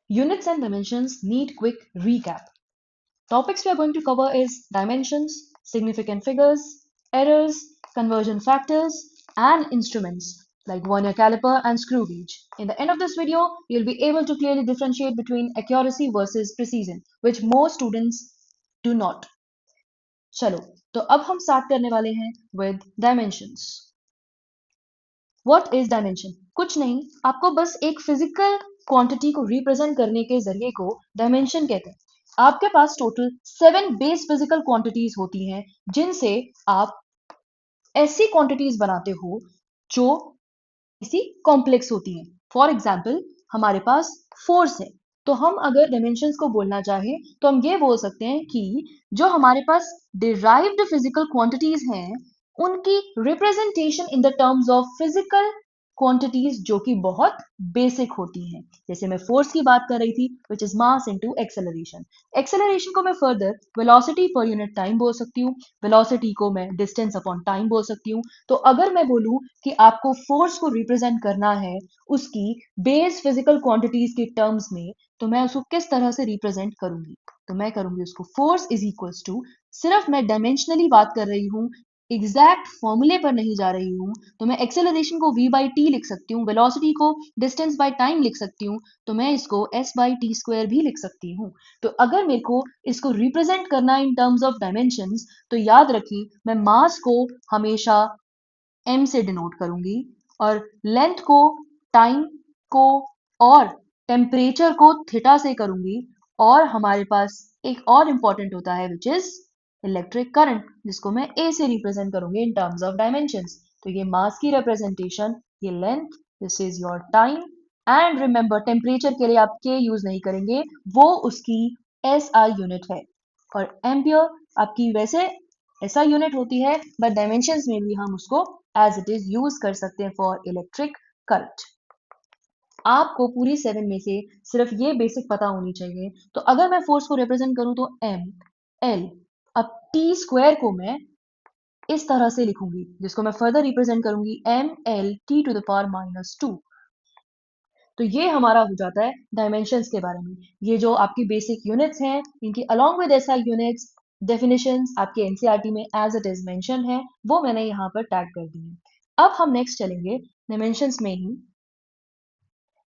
Units and dimensions need quick recap. Topics we are going to cover is dimensions, significant figures, errors, conversion factors, and instruments like vernier caliper and screw gauge. In the end of this video, you'll be able to clearly differentiate between accuracy versus precision, which most students do not. चलो, तो अब हम start करने वाले हैं with dimensions. What is dimension? कुछ नहीं, आपको बस एक फिजिकल क्वांटिटी को रिप्रेजेंट करने के जरिए को डायमेंशन कहते हैं। आपके पास टोटल 7 बेस फिजिकल क्वांटिटीज होती हैं जिनसे आप ऐसी क्वांटिटीज बनाते हो जो इसी कॉम्प्लेक्स होती हैं। फॉर एग्जाम्पल, हमारे पास फोर्स है, तो हम अगर डायमेंशंस को बोलना चाहें तो हम ये बोल सकते हैं कि जो हमारे पास डिराइव्ड फिजिकल क्वांटिटीज हैं उनकी representation in the terms of physical quantities जो कि बहुत बेसिक होती हैं। जैसे मैं फोर्स की बात कर रही थी, which is mass into acceleration. Acceleration को मैं further velocity per unit time बोल सकती हूँ, वेलोसिटी को मैं डिस्टेंस अपॉन टाइम बोल सकती हूँ। तो अगर मैं बोलूँ कि आपको फोर्स को रिप्रेजेंट करना है उसकी बेस फिजिकल क्वांटिटीज के टर्म्स में, तो मैं उसको किस तरह से रिप्रेजेंट करूंगी? तो मैं करूंगी उसको फोर्स इज इक्वल्स टू, सिर्फ मैं डायमेंशनली बात कर रही हूँ, एग्जैक्ट फॉर्मूले पर नहीं जा रही हूँ, तो मैं एक्सेलरेशन को v बाई टी लिख सकती हूँ, वेलोसिटी को डिस्टेंस बाय टाइम लिख सकती हूँ, तो मैं इसको s बाई टी स्क्वायर भी लिख सकती हूँ। तो अगर मेरे को इसको रिप्रेजेंट करना इन टर्म्स ऑफ डायमेंशंस, तो याद रखिए मैं मास को हमेशा m से डिनोट करूंगी और लेंथ को, टाइम को और टेम्परेचर को थीटा से करूंगी। और हमारे पास एक और इंपॉर्टेंट होता है विच इज इलेक्ट्रिक करंट, जिसको मैं a से रिप्रेजेंट करूंगी इन टर्म्स ऑफ डायमेंशंस। तो ये मास की रिप्रेजेंटेशन, ये length, this is your time. And remember, temperature के लिए आप k यूज नहीं करेंगे, वो उसकी SI यूनिट है। और एम्पियर आपकी वैसे ऐसा यूनिट होती है, बट डायमेंशंस में भी हम उसको एज इट इज यूज कर सकते हैं फॉर इलेक्ट्रिक करंट। आपको पूरी 7 में से सिर्फ ये बेसिक पता होनी चाहिए। तो अगर मैं फोर्स को रिप्रेजेंट करूं तो m l, अब t स्क्वायर को मैं इस तरह से लिखूंगी, जिसको मैं फर्दर रिप्रेजेंट करूंगी m l t to the power minus 2। तो ये हमारा हो जाता है डायमेंशंस के बारे में। ये जो आपकी बेसिक यूनिट्स हैं, इनकी along with SI units definitions आपके एनसीईआरटी में एज इट इज मेंशन है, वो मैंने यहाँ पर टैग कर दी है। अब हम नेक्स्ट चलेंगे डायमेंशंस में ही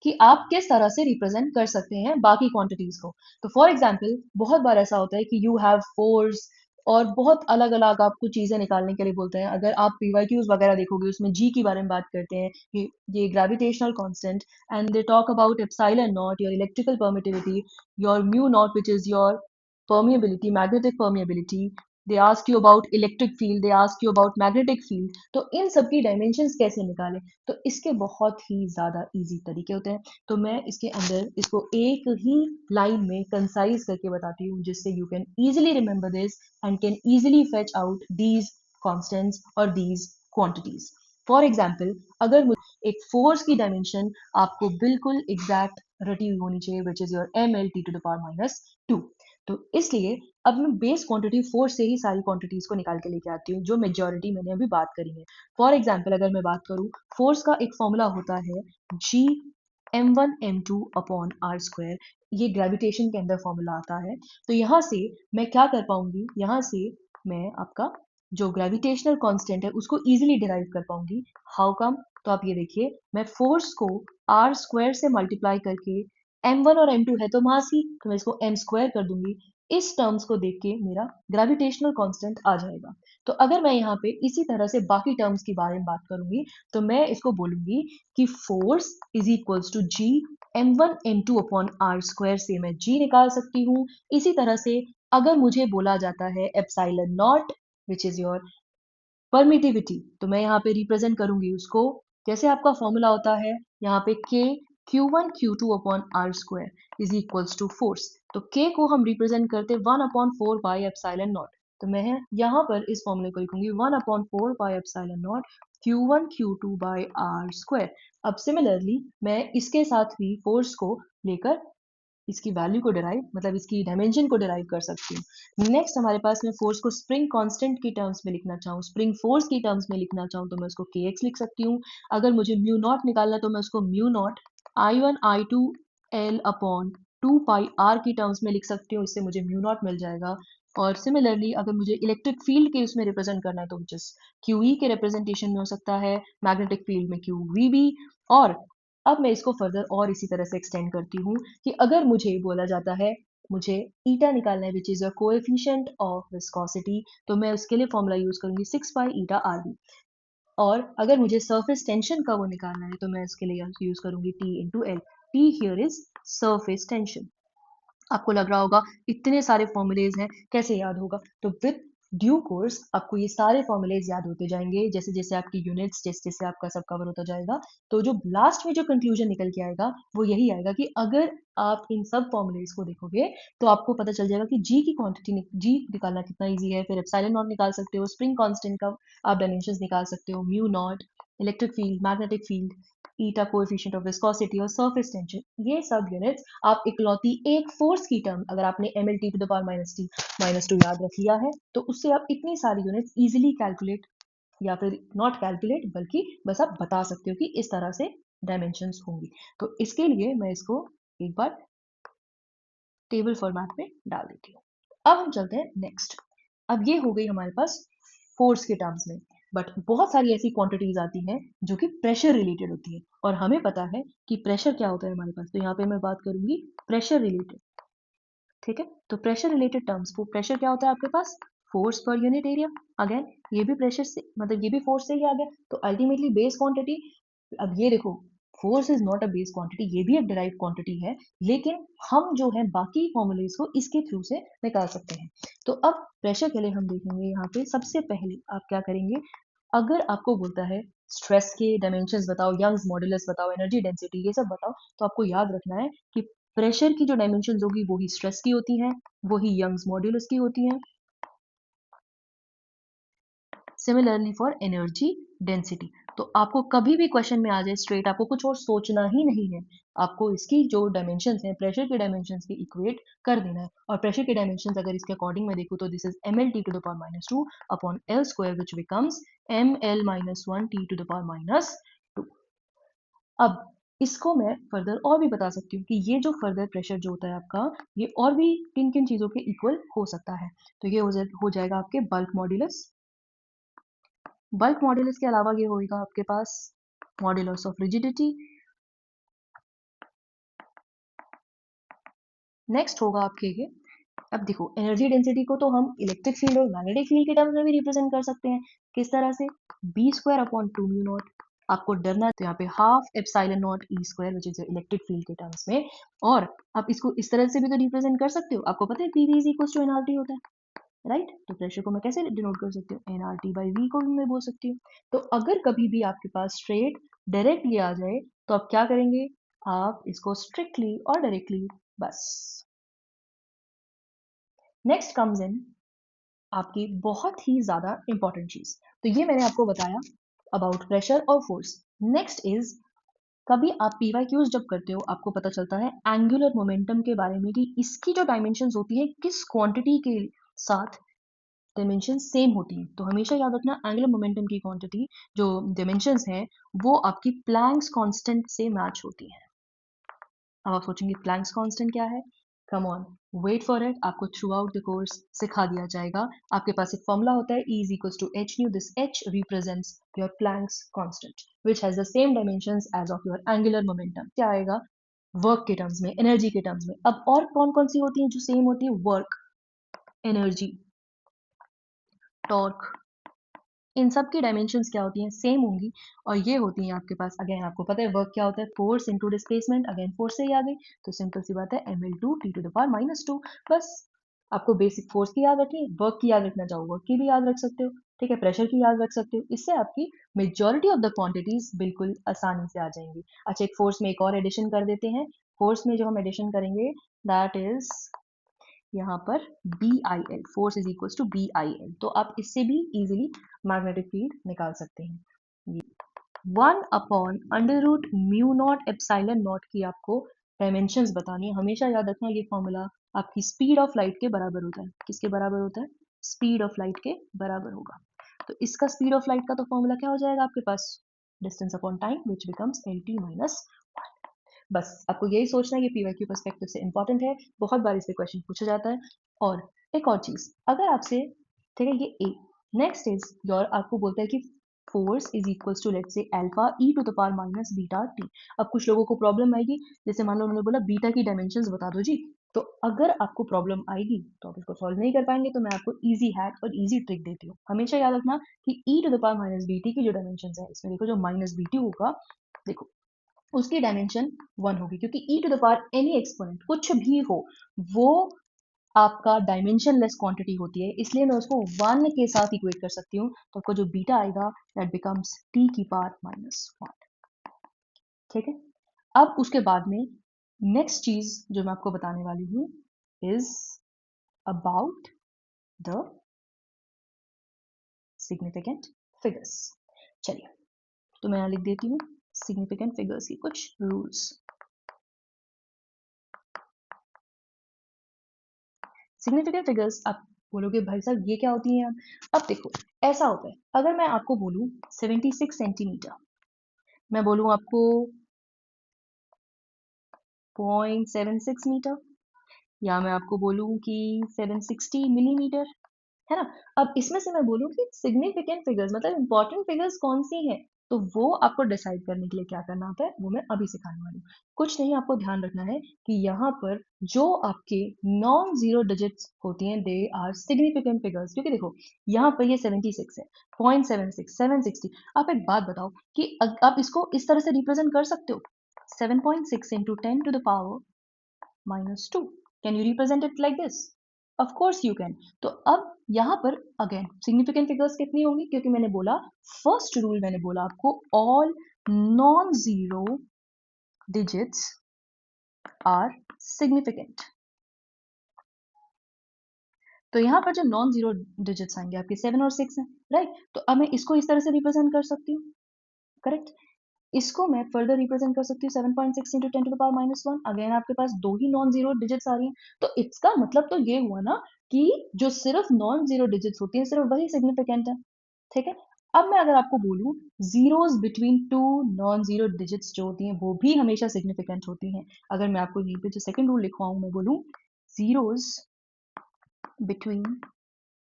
कि आप किस तरह से रिप्रेजेंट कर सकते हैं बाकी क्वांटिटीज को। तो फॉर एग्जांपल, बहुत बार ऐसा होता है कि यू हैव फोर्स और बहुत अलग अलग आपको चीजें निकालने के लिए बोलते हैं। अगर आप पीवाईक्यूज वगैरह देखोगे उसमें जी की बारे में बात करते हैं, ये gravitational constant, and they talk about epsilon not, your electrical permittivity, your mu not which is your permeability, magnetic permeability, they ask you about electric field, they ask you about magnetic field। तो इन सब की dimensions कैसे निकालें? तो इसके बहुत ही ज़्यादा easy तरीके होते हैं। तो मैं इसके अंदर इसको एक ही लाइन में कंसाइज करके बताती हूँ, जिससे you can easily remember this and can easily fetch out these constants और these quantities। फॉर एग्जाम्पल, अगर मुझे एक फोर्स की डायमेंशन आपको बिल्कुल एग्जैक्ट रटी हुई होनी चाहिए, which is your M L T to the power minus 2। तो इसलिए अब मैं बेस क्वांटिटी फोर्स से ही सारी क्वांटिटीज को निकाल के लेके आती हूँ, जो मेजॉरिटी मैंने अभी बात करी है। फॉर एग्जाम्पल, अगर मैं बात करूँ, फोर्स का एक फॉर्मूला होता है G m1 m2 upon R square. ये ग्रेविटेशन के अंदर फॉर्मूला आता है। तो यहाँ से मैं क्या कर पाऊंगी, यहाँ से मैं आपका जो ग्रेविटेशनल कांस्टेंट है उसको इजीली डिराइव कर पाऊंगी। How come? तो आप ये देखिए, मैं फोर्स को आर स्क्वायर से मल्टीप्लाई करके, m1 और m2 है तो मास ही, तो मैं इसको m स्क्वायर कर दूंगी। इस टर्म्स को देख के मेरा ग्रेविटेशनल कांस्टेंट आ जाएगा। तो अगर मैं यहाँ पे इसी तरह से बाकी टर्म्स के बारे में बात करूंगी, तो मैं इसको बोलूंगी कि force is equals to G m1 m2 upon R square से मैं जी निकाल सकती हूँ। इसी तरह से अगर मुझे बोला जाता है epsilon not which is your permittivity, तो मैं यहाँ पे रिप्रेजेंट करूंगी उसको जैसे आपका फॉर्मूला होता है यहाँ पे k Q1 Q2 upon R square is equals to force. तो k को हम रिप्रेजेंट करते 1/4 पाई एप्सिलॉन नॉट। तो मैं यहाँ पर इस फॉर्मूले को लिखूंगी 1/4 pi epsilon naught Q1 Q2 by R square. अब सिमिलरली मैं इसके साथ भी फोर्स को लेकर इसकी वैल्यू को डिराइव, मतलब इसकी डायमेंशन को डिराइव कर सकती हूँ। नेक्स्ट हमारे पास, मैं फोर्स को स्प्रिंग कांस्टेंट की टर्म्स में लिखना चाहूँ, स्प्रिंग फोर्स की टर्म्स में लिखना चाहूँ, तो मैं उसको kx लिख सकती हूँ। अगर मुझे म्यू नॉट निकालना, तो मैं उसको mu naught I1 I2 L upon 2πr की टर्म्स में लिख सकती हूँ, इससे मुझे म्यू नॉट मिल जाएगा। और सिमिलरली अगर मुझे इलेक्ट्रिक फील्ड के उसमें रिप्रेजेंट करना है तो जिस QE के रिप्रेजेंटेशन में हो सकता है, मैग्नेटिक फील्ड में QVB। और अब मैं इसको फर्दर और इसी तरह से एक्सटेंड करती हूँ कि अगर मुझे बोला जाता है मुझे ईटा निकालना है which is a coefficient of viscosity, तो मैं उसके लिए फॉर्मूला यूज करूंगी 6π ईटा RB। और अगर मुझे सरफेस टेंशन का वो निकालना है तो मैं इसके लिए यूज करूंगी T/L। T here is surface tension. आपको लग रहा होगा इतने सारे फॉर्मूलेज हैं, कैसे याद होगा? तो विद ड्यू कोर्स आपको ये सारे फॉर्मूलेज याद होते जाएंगे, जैसे जैसे आपकी यूनिट्स जैसे जैसे आपका सब कवर होता जाएगा। तो जो लास्ट में जो कंक्लूजन निकल के आएगा वो यही आएगा कि अगर आप इन सब फॉर्मूलेज को देखोगे तो आपको पता चल जाएगा कि जी की क्वांटिटी जी निकालना कितना ईजी है। फिर एप्सिलॉन नॉट निकाल सकते हो, स्प्रिंग कांस्टेंट का आप डायमेंशंस निकाल सकते हो, mu naught, electric field, magnetic field, eta coefficient of viscosity और सरफेस टेंशन, ये सब यूनिट्स आप इकलौती एक फोर्स की टर्म अगर आपने mLT⁻⁻⁻² याद रख लिया है तो उससे आप इतनी सारी यूनिट्स इजीली कैलकुलेट या फिर नॉट कैलकुलेट बल्कि बस आप बता सकते हो कि इस तरह से डायमेंशंस होंगी। तो इसके लिए मैं इसको एक बार टेबल फॉर्मेट में डाल देती हूँ। अब हम चलते हैं नेक्स्ट। अब ये हो गई हमारे पास फोर्स के टर्म्स में, बट बहुत सारी ऐसी क्वांटिटीज आती हैं जो कि प्रेशर रिलेटेड होती है और हमें पता है कि प्रेशर क्या होता है हमारे पास। तो यहाँ पे मैं बात करूंगी प्रेशर रिलेटेड। ठीक है, तो प्रेशर रिलेटेड टर्म्स, वो प्रेशर क्या होता है आपके पास? Force per unit area. Again ये भी प्रेशर से मतलब ये भी फोर्स से ही आ गया, तो अल्टीमेटली बेस क्वांटिटी। अब ये देखो, force is not a base quantity, ये भी एक डिराइव क्वांटिटी है, लेकिन हम जो है बाकी फॉर्मूलेज को इसके थ्रू से निकाल सकते हैं। तो अब प्रेशर के लिए हम देखेंगे यहाँ पे सबसे पहले आप क्या करेंगे। अगर आपको बोलता है स्ट्रेस के डायमेंशंस बताओ, यंग्स मॉड्यूलस बताओ, एनर्जी डेंसिटी, ये सब बताओ, तो आपको याद रखना है कि प्रेशर की जो डायमेंशंस होगी वो ही स्ट्रेस की होती हैं, वो ही यंग्स मॉड्यूलस की होती हैं। Similarly for energy density. तो आपको कभी भी क्वेश्चन में आ जाए स्ट्रेट, आपको कुछ और सोचना ही नहीं है, आपको इसकी जो डायमेंशंस हैं प्रेशर के डायमेंशंस के इक्वेट कर देना है। और प्रेशर के डायमेंशंस अगर इसके अकॉर्डिंग मैं देखूँ तो this is mLT⁻⁻² upon L square which becomes mL-1T⁻²। अब इसको मैं फर्दर और भी बता सकती हूँ कि ये जो फर्दर प्रेशर जो होता है आपका, ये और भी किन किन चीज़ों के इक्वल हो सकता है। तो ये हो जाएगा आपके बल्क मॉड्यूलस। बल्क मॉड्यूलस के अलावा ये होगा आपके पास मॉड्यूलस ऑफ रिजिडिटी। नेक्स्ट होगा आपके ये, अब देखो एनर्जी डेंसिटी को तो हम इलेक्ट्रिक फील्ड और मैग्नेटिक फील्ड के टर्म्स में भी रिप्रेजेंट कर सकते हैं। किस तरह से? B² upon 2 mu naught. आपको डरना है तो यहाँ पे half epsilon not E² which is electric field के टर्म्स में। और आप इसको इस तरह से भी तो रिप्रेजेंट कर सकते हो, आपको पता है PV is equal to nRT होता है, राइट? तो प्रेशर को मैं कैसे डिनोट कर सकती हूँ? nRT/V को भी मैं बोल सकती हूँ। तो अगर कभी भी आपके पास स्ट्रेट डायरेक्टली आ जाए तो आप क्या करेंगे? आप इसको स्ट्रिक्टली और डायरेक्टली बस। नेक्स्ट कम्स इन आपकी बहुत ही ज्यादा इंपॉर्टेंट चीज। तो ये मैंने आपको बताया अबाउट प्रेशर और फोर्स। नेक्स्ट इज, कभी आप PYQs जब करते हो आपको पता चलता है एंगुलर मोमेंटम के बारे में कि इसकी जो डायमेंशंस होती है किस क्वांटिटी के साथ डायमेंशन सेम होती हैं। तो हमेशा याद रखना एंगुलर मोमेंटम की क्वांटिटी जो डायमेंशंस हैं वो आपकी प्लैंक्स कांस्टेंट से मैच होती हैं। अब आप सोचेंगे प्लैंक्स कांस्टेंट क्या है? Come on, wait for it, आपको थ्रू आउट द कोर्स सिखा दिया जाएगा। आपके पास एक फॉर्मूला होता है E is equal to H nu. This H represents your Planck's constant which has the same dimensions as of your angular momentum. क्या आएगा? वर्क के टर्म्स में, एनर्जी के टर्म्स में। अब और कौन कौन सी होती हैं जो सेम होती है? वर्क, एनर्जी, टॉर्क, इन सब की डायमेंशंस क्या होती हैं? सेम होंगी। और ये होती हैं आपके पास, अगेन आपको पता है वर्क क्या होता है? Force into displacement. Again force से ही आ गई, तो सिंपल सी बात है mL/T⁻²। बस आपको बेसिक फोर्स की याद रखनी है, वर्क की याद रखना चाहो वर्क की भी याद रख सकते हो, ठीक है, प्रेशर की याद रख सकते हो। इससे आपकी मेजॉरिटी ऑफ द क्वांटिटीज बिल्कुल आसानी से आ जाएंगी। अच्छा, एक फोर्स में एक और एडिशन कर देते हैं। फोर्स में जो हम एडिशन करेंगे दैट इज यहाँ पर BIL, force is equal to BIL। तो आप इससे भी इजीली मैग्नेटिक फील्ड निकाल सकते हैं। ये 1/√μ0 एप्सिलॉन नॉट की आपको डायमेंशंस बतानी है। हमेशा याद रखना ये फॉर्मूला आपकी स्पीड ऑफ लाइट के बराबर होता है। किसके बराबर होता है? स्पीड ऑफ लाइट के बराबर होगा। तो इसका स्पीड ऑफ लाइट का तो फॉर्मूला क्या हो जाएगा आपके पास? Distance upon time which becomes LT-1। बस आपको यही सोचना है कि पीवाईक्यू पर्सपेक्टिव से इंपॉर्टेंट है, बहुत बार इससे क्वेश्चन पूछा जाता है। और एक और चीज, अगर आपसे, ठीक है, ये ए, नेक्स्ट इज योर, आपको बोलता है कि force is equals to let's say alpha E to the power minus beta T. अब कुछ लोगों को प्रॉब्लम आएगी, जैसे मान लो उन्होंने बोला बीटा की डायमेंशंस बता दो जी, तो अगर आपको प्रॉब्लम आएगी तो आप इसको सॉल्व नहीं कर पाएंगे, तो मैं आपको इजी हैक और इजी ट्रिक देती हूँ। हमेशा याद रखना कि e to the power minus b t की जो डायमेंशंस है, इसमें देखो जो माइनस बीटी होगा, देखो उसकी डायमेंशन 1 होगी, क्योंकि e to the power any exponent कुछ भी हो वो आपका डायमेंशन लेस क्वांटिटी होती है, इसलिए मैं उसको 1 के साथ इक्वेट कर सकती हूँ, तो आपको जो बीटा आएगा दैट बिकम्स टी की पावर माइनस 1। ठीक है, अब उसके बाद में नेक्स्ट चीज जो मैं आपको बताने वाली हूँ is about the significant figures. चलिए, तो मैं यहाँ लिख देती हूँ सिग्निफिकेंट फिगर्स की कुछ रूल्स। सिग्निफिकेंट फिगर्स, आप बोलोगे भाई साहब ये क्या होती हैं? अब देखो, ऐसा होता है, अगर मैं आपको बोलूँ 76 सेंटीमीटर, मैं बोलूँ आपको 0.76 मीटर, या मैं आपको बोलूँ कि 760 मिलीमीटर, है ना? अब इसमें से मैं बोलूँ कि सिग्निफिकेंट फिगर्स मतलब इंपॉर्टेंट फिगर्स कौन सी हैं, तो वो आपको डिसाइड करने के लिए क्या करना होता है वो मैं अभी सिखाने वाली हूँ। कुछ नहीं, आपको ध्यान रखना है कि यहाँ पर जो आपके नॉन जीरो डिजिट्स होती हैं दे आर सिग्निफिकेंट फिगर्स, क्योंकि देखो यहाँ पर ये 76 है, 0.76, 760। आप एक बात बताओ कि आप इसको इस तरह से रिप्रेजेंट कर सकते हो, 7.6 into 10 to the power minus 2, can you represent it like this? Of course you can. तो अब यहाँ पर अगेन सिग्निफिकेंट फिगर्स कितनी होंगी, क्योंकि मैंने बोला फर्स्ट रूल, मैंने बोला आपको all non zero digits are significant. तो यहाँ पर जो नॉन जीरो डिजिट्स आएंगे आपके 7 और 6 हैं, राइट? तो अब मैं इसको इस तरह से रिप्रेजेंट कर सकती हूँ, करेक्ट? इसको मैं फर्दर रिप्रेजेंट कर सकती हूँ 7.6 into 10 to the power minus 1। Again आपके पास दो ही नॉन जीरो डिजिट्स आ रही हैं, तो इसका मतलब तो ये हुआ ना कि जो सिर्फ नॉन जीरो डिजिट्स होती हैं सिर्फ वही सिग्निफिकेंट है। ठीक है, अब मैं अगर आपको बोलूं zeros between two non zero digits जो होती हैं वो भी हमेशा सिग्निफिकेंट होती हैं। अगर मैं आपको यहीं पे जो सेकंड रूल लिखवाऊं, मैं बोलूं zeros between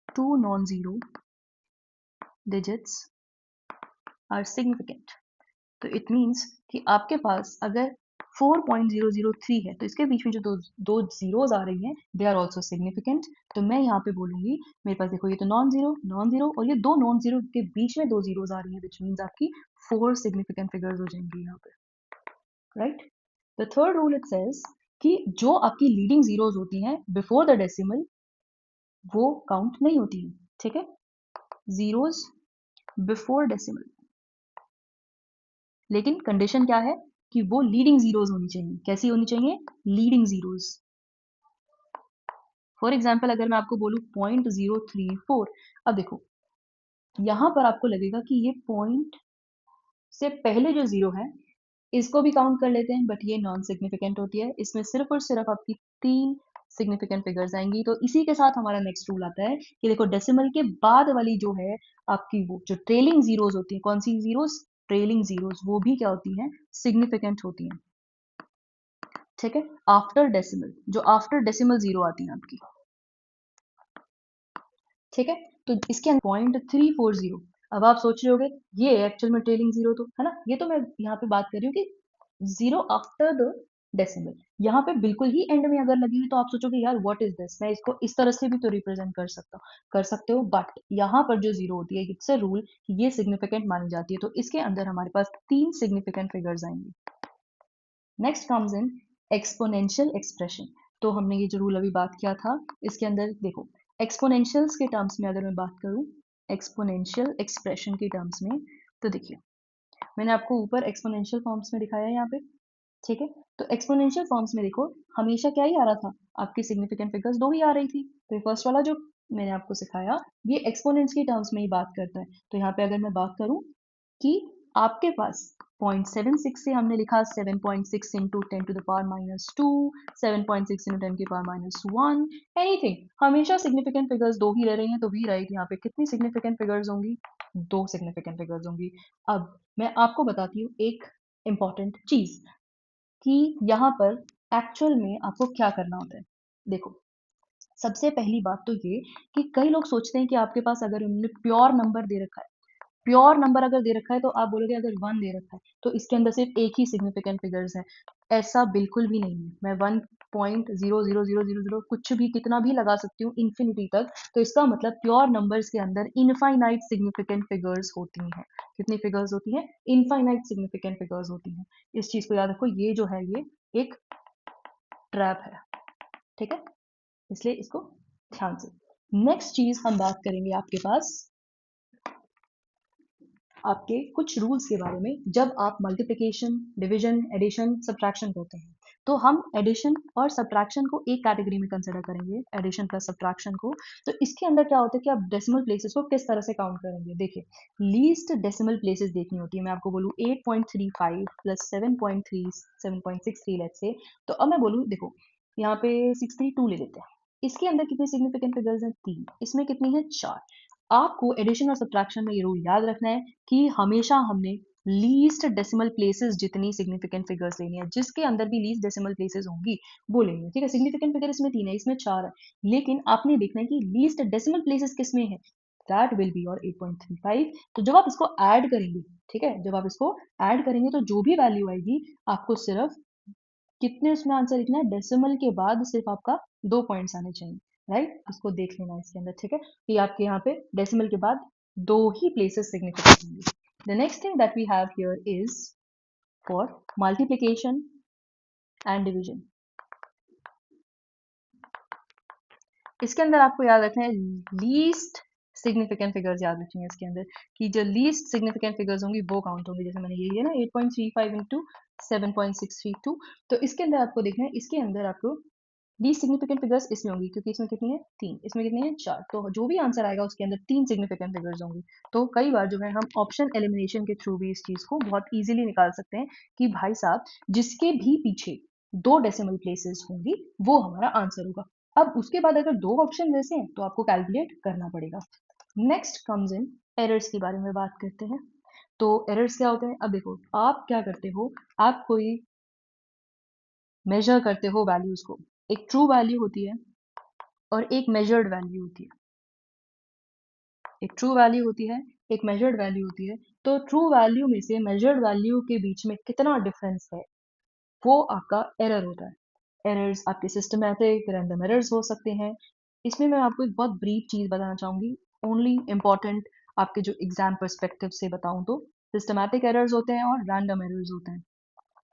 two non zero digits are significant, तो इट मीन्स कि आपके पास अगर 4.003 है तो इसके बीच में जो दो दो जीरोस आ रही हैं दे आर ऑल्सो सिग्निफिकेंट। तो मैं यहाँ पे बोलूंगी, मेरे पास देखो ये तो नॉन जीरो और ये दो नॉन जीरो के बीच में दो जीरोस आ रही हैं, विच मीन्स आपकी 4 सिग्निफिकेंट फिगर्स हो जाएंगी यहाँ पे, right? The third rule it says कि जो आपकी लीडिंग जीरोस होती हैं बिफोर द डेसिमल वो काउंट नहीं होती है। ठीक है, जीरोस बिफोर डेसिमल, लेकिन कंडीशन क्या है कि वो लीडिंग जीरोस होनी चाहिए। कैसी होनी चाहिए? Leading zeros. फॉर एग्जाम्पल अगर मैं आपको बोलूं 0.034, अब देखो यहां पर आपको लगेगा कि ये पॉइंट से पहले जो जीरो है इसको भी काउंट कर लेते हैं, बट ये नॉन सिग्निफिकेंट होती है, इसमें सिर्फ और सिर्फ आपकी 3 सिग्निफिकेंट फिगर्स आएंगी। तो इसी के साथ हमारा नेक्स्ट रूल आता है कि देखो डेसिमल के बाद वाली जो है आपकी वो जो ट्रेलिंग जीरोस होती है, कौन सी जीरोस? ट्रेलिंग जीरोस, वो भी क्या होती हैं? सिग्निफिकेंट होती हैं। ठीक है, आफ्टर डेसिमल, जो आफ्टर डेसिमल जीरो आती है आपकी। ठीक है, तो इसके अंदर 0.340। अब आप सोच रहे होगे ये एक्चुअल में ट्रेलिंग जीरो तो है ना, ये तो मैं यहाँ पे बात कर रही हूँ कि जीरो आफ्टर द डेसिमल, यहाँ पे बिल्कुल ही एंड में अगर लगी हुई तो आप सोचोगे यार व्हाट इज दिस, मैं इसको इस तरह से भी तो रिप्रेजेंट कर सकते हो, बट यहाँ पर जो जीरो होती है इट्स अ रूल कि ये सिग्निफिकेंट मानी जाती है, तो इसके अंदर हमारे पास 3 सिग्निफिकेंट फिगर्स आएंगे। Next comes in exponential expression. तो हमने ये जो रूल अभी बात किया था इसके अंदर देखो एक्सपोनेंशियल्स के टर्म्स में अगर मैं बात करूं, एक्सपोनेंशियल एक्सप्रेशन के टर्म्स में, तो देखिए मैंने आपको ऊपर एक्सपोनेंशियल फॉर्म्स में दिखाया है यहाँ पे। ठीक है, तो एक्सपोनेंशियल फॉर्म्स में देखो हमेशा क्या ही आ रहा था, आपकी सिग्निफिकेंट फिगर्स दो ही आ रही थी। तो ये फर्स्ट वाला जो मैंने आपको सिखाया ये एक्सपोनेंट्स के टर्म्स में ही बात करता है। तो यहाँ पे अगर मैं बात करूं कि आपके पास 0.76 से हमने लिखा 7.6 into 10 to the power minus 2, 7.6 into 10 की पावर minus 1, एनीथिंग, हमेशा सिग्निफिकेंट फिगर्स दो ही रह रही हैं, तो भी राइट यहाँ पे कितनी सिग्निफिकेंट फिगर्स होंगी? दो सिग्निफिकेंट फिगर्स होंगी। अब मैं आपको बताती हूँ एक इंपॉर्टेंट चीज, कि यहाँ पर एक्चुअल में आपको क्या करना होता है। देखो, सबसे पहली बात तो ये कि कई लोग सोचते हैं कि आपके पास अगर उन्होंने प्योर नंबर दे रखा है, प्योर नंबर अगर दे रखा है तो आप बोलोगे अगर 1 दे रखा है तो इसके अंदर सिर्फ एक ही सिग्निफिकेंट फिगर्स है। ऐसा बिल्कुल भी नहीं है। मैं 1.00000 कुछ भी कितना भी लगा सकती हूँ इन्फिनिटी तक, तो इसका मतलब प्योर नंबर्स के अंदर इनफाइनाइट सिग्निफिकेंट फिगर्स होती हैं। कितनी फिगर्स होती हैं? इनफाइनाइट सिग्निफिकेंट फिगर्स होती हैं। इस चीज को याद रखो, ये जो है ये एक ट्रैप है, ठीक है? इसलिए इसको ध्यान से। नेक्स्ट चीज हम बात करेंगे आपके पास आपके कुछ रूल्स के बारे में। जब आप मल्टीप्लिकेशन, डिवीजन, एडिशन, सब्ट्रैक्शन करते हैं तो हम एडिशन और सब्ट्रैक्शन को एक कैटेगरी में कंसिडर करेंगे, एडिशन प्लस सब्ट्रैक्शन को। तो इसके अंदर क्या होता है कि आप डेसिमल प्लेसेस को किस तरह से काउंट करेंगे। देखिए, लीस्ट डेसिमल प्लेसेस देखनी होती है। मैं आपको बोलूँ 8.35 प्लस 7.63 लेट्स से, तो अब मैं बोलूँ देखो यहाँ पे 62 ले लेते हैं। इसके अंदर कितने सिग्निफिकेंट फिगर्स हैं? 3। इसमें कितनी है? 4। आपको एडिशन और सब्ट्रैक्शन में ये रूल याद रखना है कि हमेशा हमने लीस्ट डेसिमल प्लेसेस जितनी सिग्निफिकेंट फिगर्स लेनी है, जिसके अंदर भी लीस्ट डेसिमल प्लेसेस होंगी वो लेनी है, ठीक है? सिग्निफिकेंट फिगर इसमें 3 है, इसमें 4 है, लेकिन आपने देखना है कि लीस्ट डेसिमल प्लेसेस किसमें है। That will be your 8.35। तो जब आप इसको ऐड करेंगे, ठीक है, जब आप इसको ऐड करेंगे तो जो भी वैल्यू आएगी आपको सिर्फ कितने उसमें आंसर लिखना है, डेसिमल के बाद सिर्फ आपका 2 पॉइंट्स आने चाहिए, राइट? इसको देख लेना है इसके अंदर, ठीक है, कि आपके यहाँ पे डेसिमल के बाद 2 ही प्लेसेस सिग्निफिकेंट होंगे। The next thing that we have here is for multiplication and division. इसके अंदर आपको याद रखना है लीस्ट सिग्निफिकेंट फिगर्स याद रखनी है इसके अंदर, कि जो लीस्ट सिग्निफिकेंट फिगर्स होंगी वो काउंट होंगी। जैसे मैंने ये लिया ना 8.35 इंटू 7.632, तो इसके अंदर आपको देखना है, इसके अंदर आपको लीस्ट सिग्निफिकेंट फिगर्स इसमें होंगी, क्योंकि इसमें कितनी है? 3। इसमें कितनी है? 4। तो जो भी आंसर आएगा उसके अंदर 3 सिग्निफिकेंट फिगर्स होंगी। तो कई बार जो है हम ऑप्शन एलिमिनेशन के थ्रू भी इस चीज को बहुत इजीली निकाल सकते हैं कि भाई साहब जिसके भी पीछे 2 डेसिमल प्लेसेस होंगी वो हमारा आंसर होगा। अब उसके बाद अगर 2 ऑप्शन वैसे हैं तो आपको कैलकुलेट करना पड़ेगा। नेक्स्ट कम्स इन एरर्स के बारे में बात करते हैं। तो एरर्स क्या होते हैं? अब देखो, आप क्या करते हो, आप कोई मेजर करते हो वैल्यूज को। एक ट्रू वैल्यू होती है और एक मेजर्ड वैल्यू होती है। एक ट्रू वैल्यू होती है, एक मेजर्ड वैल्यू होती है। तो ट्रू वैल्यू में से मेजर्ड वैल्यू के बीच में कितना डिफरेंस है वो आपका एरर होता है। एरर्स आपके सिस्टमैटिक रैंडम एरर्स हो सकते हैं। इसमें मैं आपको एक बहुत ब्रीफ चीज बताना चाहूंगी, ओनली इम्पॉर्टेंट आपके जो एग्जाम पर्सपेक्टिव से बताऊं तो सिस्टमैटिक एरर्स होते हैं और रैंडम एरर्स होते हैं।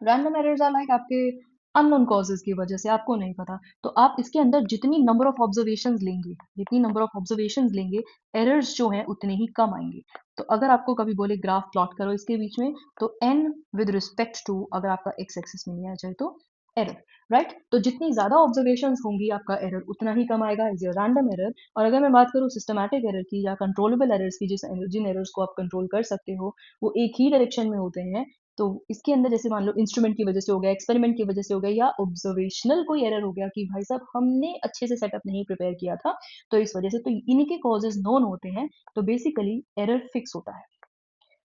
रैंडम एरर्स आर लाइक आपके अननोन कॉजेज की वजह से, आपको नहीं पता, तो आप इसके अंदर जितनी नंबर ऑफ ऑब्जर्वेशंस लेंगे, जितनी नंबर ऑफ ऑब्जर्वेशंस लेंगे, एरर्स जो हैं उतने ही कम आएंगे। तो अगर आपको कभी बोले ग्राफ प्लॉट करो इसके बीच में, तो एन विद रिस्पेक्ट टू अगर आपका एक्स एक्सिस में नहीं आया जाए तो एरर, राइट? तो जितनी ज्यादा ऑब्जर्वेशंस होंगी आपका एरर उतना ही कम आएगा, इज योर रैंडम एरर। और अगर मैं बात करूँ सिस्टमैटिक एरर की या कंट्रोलेबल एरर्स की, जिन एरर्स को आप कंट्रोल कर सकते हो, वो एक ही डायरेक्शन में होते हैं। तो इसके अंदर जैसे मान लो इंस्ट्रूमेंट की वजह से हो गया, एक्सपेरिमेंट की वजह से हो गया, या ऑब्जर्वेशनल कोई एरर हो गया कि भाई साहब हमने अच्छे से सेटअप नहीं प्रिपेयर किया था, तो इस वजह से, तो इनके कॉजेज नोन होते हैं, तो बेसिकली एरर फिक्स होता है,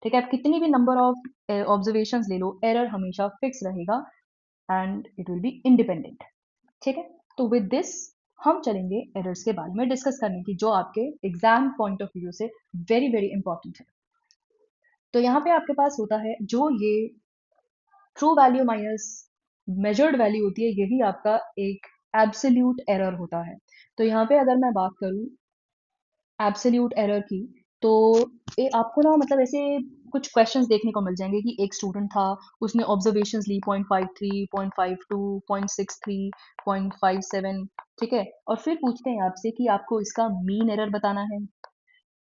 ठीक है? आप कितनी भी नंबर ऑफ ऑब्जर्वेशंस ले लो, एरर हमेशा फिक्स रहेगा and it will be independent, ठीक है? तो विद दिस हम चलेंगे एरर्स के बारे में डिस्कस करने की, जो आपके एग्जाम पॉइंट ऑफ व्यू से वेरी वेरी इंपॉर्टेंट है। तो यहाँ पे आपके पास होता है जो ये true value minus measured value होती है, यही आपका एक एब्सोल्यूट एरर होता है। तो यहाँ पे अगर मैं बात करूँ एब्सोल्यूट एरर की, तो आपको ना मतलब ऐसे कुछ क्वेश्चंस देखने को मिल जाएंगे कि एक स्टूडेंट था, उसने ऑब्जर्वेशंस ली 0.53, 0.52, 0.63, 0.57, ठीक है, और फिर पूछते हैं आपसे कि आपको इसका मीन एरर बताना है,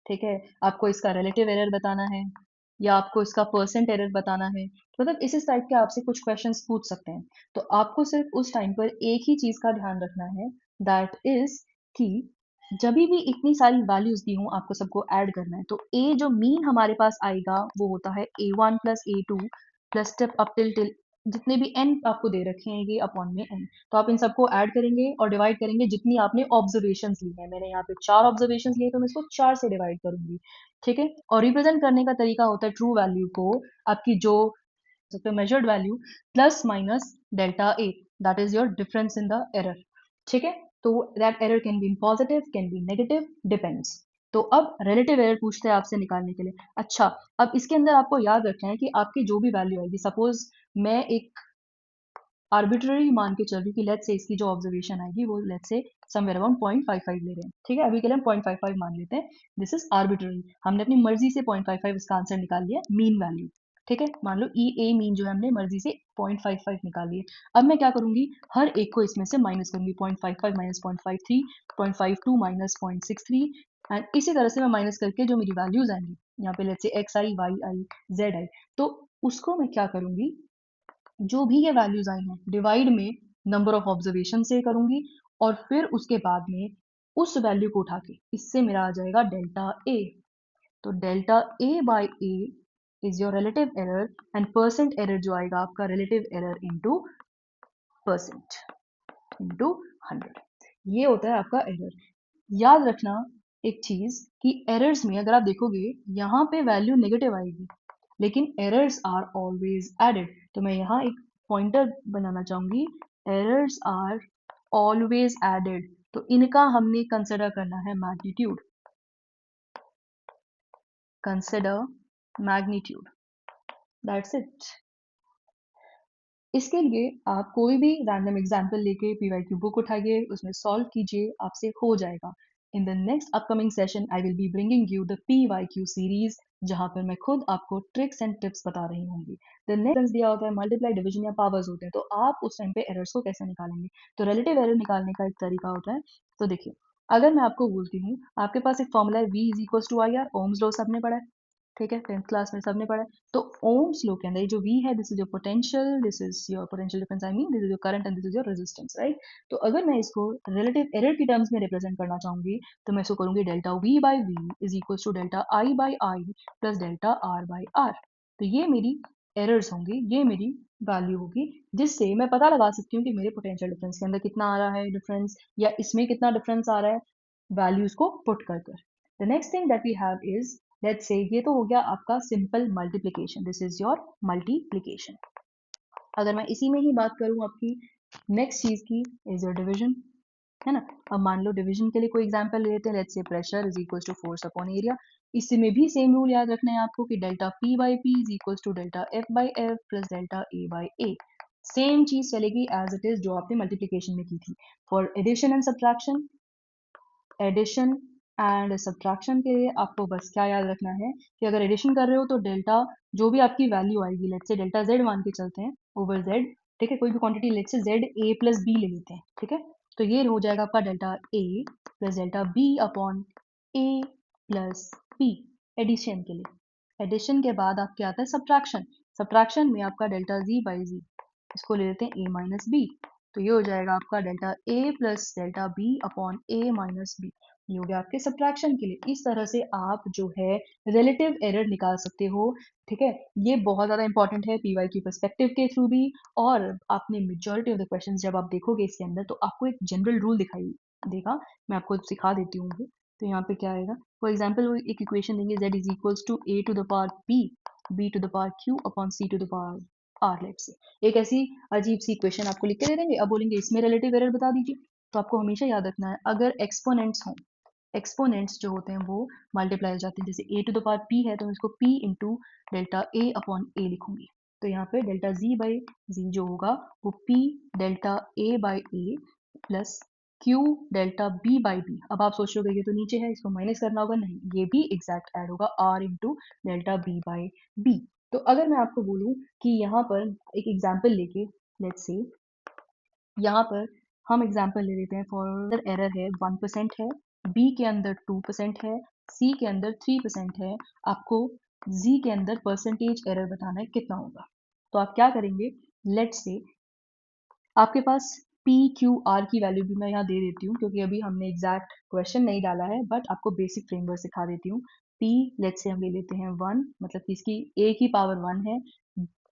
ठीक है, आपको इसका रिलेटिव एरर बताना है, या आपको इसका परसेंट एरर बताना है। तो मतलब इस टाइप के आपसे कुछ क्वेश्चंस पूछ सकते हैं। तो आपको सिर्फ उस टाइम पर एक ही चीज का ध्यान रखना है, दैट इज कि जब भी इतनी सारी वैल्यूज दी हूँ आपको सबको ऐड करना है। तो ए जो मीन हमारे पास आएगा वो होता है A1 plus A2 plus step up till जितने भी एन आपको दे रखे हैं ये अपॉन में एन। तो आप इन सबको ऐड करेंगे और डिवाइड करेंगे जितनी आपने ऑब्जर्वेशंस ली है। मैंने यहाँ पे 4 ऑब्जर्वेशंस लिए तो मैं इसको 4 से डिवाइड करूंगी, ठीक है? और रिप्रेजेंट करने का तरीका होता है ट्रू वैल्यू को आपकी जो सकते हो measured value plus minus delta A, that is your difference in the error. ठीक है, तो that error can be in positive, can be negative, depends. तो अब रिलेटिव एरर पूछते हैं आपसे निकालने के लिए। अच्छा, अब इसके अंदर आपको याद रखना है कि आपकी जो भी वैल्यू आएगी, सपोज मैं एक आर्बिट्ररी मान के चल रही हूँ कि लेट्स से इसकी जो ऑब्जर्वेशन आएगी वो लेट्स से समवेयर अराउंड 0.55 ले रहे हैं। ठीक है, अभी के लिए हम 0.55 मान लेते हैं। दिस इज आर्बिट्ररी, हमने अपनी मर्जी से 0.55 इसका आंसर निकाल लिया, मीन वैल्यू। ठीक है, मान लो ई ए मीन जो है हमने मर्जी से 0.55 निकाल लिए। अब मैं क्या करूंगी, हर एक को इसमें से माइनस करूंगी, 0.55 माइनस 0.53, 0.52 माइनस 0.63, एंड इसी तरह से मैं माइनस करके जो मेरी वैल्यूज आएंगी यहाँ पे let's say X I, Y I, Z I, तो उसको मैं क्या करूंगी, जो भी ये वैल्यूज आई हैं डिवाइड में नंबर ऑफ ऑब्जर्वेशन से करूंगी, और फिर उसके बाद में उस वैल्यू को उठा के इससे मेरा आ जाएगा डेल्टा ए। तो delta A by A is your relative error, and percent error जो आएगा आपका relative error into percent into 100। ये होता है आपका एरर। याद रखना एक चीज कि एरर्स में अगर आप देखोगे यहाँ पे वैल्यू नेगेटिव आएगी, लेकिन एरर्स आर ऑलवेज एडेड। तो मैं यहाँ एक पॉइंटर बनाना चाहूंगी, एरर्स आर ऑलवेज एडेड, तो इनका हमने कंसिडर करना है magnitude, consider magnitude, that's it. इसके लिए आप कोई भी रैंडम एग्जाम्पल लेके पीवाईक्यू बुक उठाइए, उसमें सॉल्व कीजिए, आपसे हो जाएगा। In the next upcoming session I will be bringing you the PYQ series, जहां पर मैं खुद आपको ट्रिक्स एंड टिप्स बता रही होंगी। द नेक्स्ट दिया होता है मल्टीप्लाई, डिवीजन या पावर्स होते हैं, तो आप उस टाइम पे एरर्स को कैसे निकालेंगे। तो रिलेटिव एरर निकालने का एक तरीका होता है। तो देखिए, अगर मैं आपको बोलती हूँ आपके पास एक फॉर्मूला है V is equal to I R, Ohm's law सबने पढ़ा है। ठीक है, 10th क्लास में सबने पढ़ा है। तो ओम्स लॉ के अंदर ये जो V है, this is your potential, this is your potential difference, I mean this is your current and this is your resistance, right. तो अगर मैं इसको रिलेटिव एरर की टर्म्स में रिप्रेजेंट करना चाहूंगी, तो मैं इसको करूंगी delta V by V is equal to delta I by I plus delta R by R। तो ये मेरी एरर्स होंगी, ये मेरी वैल्यू होगी, जिससे मैं पता लगा सकती हूँ कि मेरे पोटेंशियल डिफरेंस के अंदर कितना आ रहा है डिफरेंस, या इसमें कितना डिफरेंस आ रहा है, वैल्यूज को पुट कर कर। The next thing that we have is, let's say ये तो हो गया आपका simple multiplication, this is your multiplication. अगर मैं इसी में ही बात करूं आपकी नेक्स्ट चीज की, इज योर डिवीजन, है ना। अब मान लो डिवीजन के लिए कोई एग्जांपल ले लेते हैं, let's say pressure is equal to force upon area. इसमें भी सेम रूल याद रखना है आपको कि delta P by P is equal to delta F by F plus delta A by A। Same चीज चलेगी एज इट इज जो आपने मल्टीप्लिकेशन में की थी। For addition and subtraction, addition and subtraction के लिए आपको बस क्या याद रखना है कि अगर एडिशन कर रहे हो तो डेल्टा जो भी आपकी वैल्यू आएगी, लेट्स से डेल्टा जेड मान के चलते हैं, ओवर जेड। ठीक है, कोई भी quantity let's say Z A plus B ले लेते हैं। ठीक है, तो ये हो जाएगा आपका delta A plus delta B upon A plus B, addition के लिए। एडिशन के बाद आपके आता है सब्ट्रैक्शन, सब्ट्रैक्शन में आपका डेल्टा जी बाई जी, इसको ले लेते हैं ए माइनस बी, तो ये हो जाएगा आपका delta A plus delta B upon A minus B. ये हो गया आपके सब्ट्रैक्शन के लिए। इस तरह से आप जो है रिलेटिव एरर निकाल सकते हो। ठीक है, ये बहुत ज़्यादा इंपॉर्टेंट है पीवाईक्यू पर्सपेक्टिव के थ्रू भी, और आपने मेजॉरिटी ऑफ द क्वेश्चंस जब आप देखोगे इसके अंदर तो आपको एक जनरल रूल दिखाई देगा। मैं आपको सिखा देती हूँ वो। तो यहाँ पे क्या आएगा, फॉर एग्जाम्पल वो एक इक्वेशन देंगे, z is equals to a to the power b to the power q upon c to the power r, let's say एक ऐसी अजीब सी इक्वेशन आपको लिख के दे देंगे। अब बोलेंगे इसमें रिलेटिव एरर बता दीजिए। तो आपको हमेशा याद रखना है, अगर एक्सपोनेंट्स हों, एक्सपोनेंट्स जो होते हैं वो मल्टीप्लाई हो जाते हैं। जैसे a to the power p है तो मैं इसको p into delta a upon a लिखूंगी। तो यहाँ पे डेल्टा z बाई z जो होगा वो p delta a by a plus q delta b by b। अब आप सोच रहे हो ये तो नीचे है, इसको माइनस करना होगा, नहीं, ये भी एग्जैक्ट ऐड होगा r into delta b by b। तो अगर मैं आपको बोलूँ कि यहाँ पर एक एग्जाम्पल लेके, लेट्स से यहाँ पर हम एग्जाम्पल ले लेते हैं, फॉर एरर है 1% है, बी के अंदर 2% है, सी के अंदर 3% है, आपको जी के अंदर परसेंटेज एरर बताना है कितना होगा। तो आप क्या करेंगे, लेट्स से आपके पास पी क्यू आर की वैल्यू भी मैं यहाँ दे देती हूँ, क्योंकि अभी हमने एग्जैक्ट क्वेश्चन नहीं डाला है, बट आपको बेसिक फ्रेमवर्क सिखा देती हूँ। पी लेट्स से हम ले लेते हैं 1, मतलब कि इसकी ए की पावर 1 है,